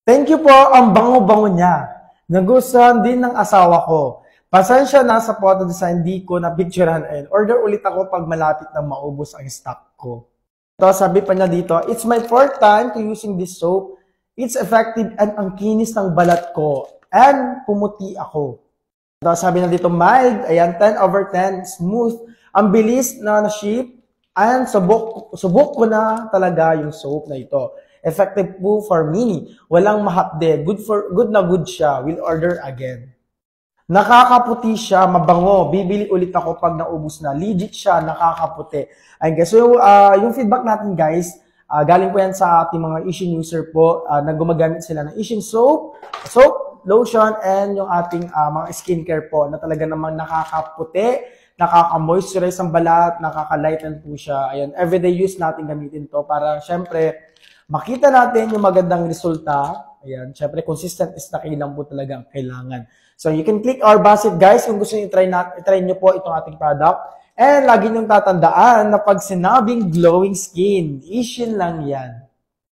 Thank you po, ang bango-bango niya. Nagustuhan din ng asawa ko. Pasensya na sa photo design, di ko na-picturean and order ulit ako pag malapit na maubos ang stock ko. Ito, sabi pa niya dito, it's my fourth time to using this soap. It's effective and ang kinis ng balat ko. And pumuti ako. Ito, sabi niya dito, mild, ayan, 10/10, smooth, ang bilis na na-ship, and subok ko na talaga yung soap na ito. Effective po for me. Walang mahapde. Good na good siya. Will order again. Nakakaputi siya, mabango. Bibili ulit ako pag naubos na. Legit siya, nakakaputi. Ayun guys. So, yung feedback natin guys, galing po yan sa ating mga Ishin user po na gumagamit sila ng Ishin soap, lotion, and yung ating mga skincare po na talaga namang nakakaputi, nakaka-moisturize ang balat, nakaka-lighten po siya. Ayan, everyday use natin gamitin to para syempre makita natin yung magandang resulta. Ayan, syempre consistent is nakilang po talaga ang kailangan. So you can click our basket guys kung gusto niyo i-try nyo po itong ating product. And lagi niyong tatandaan na pag sinabing glowing skin, Ishin lang yan.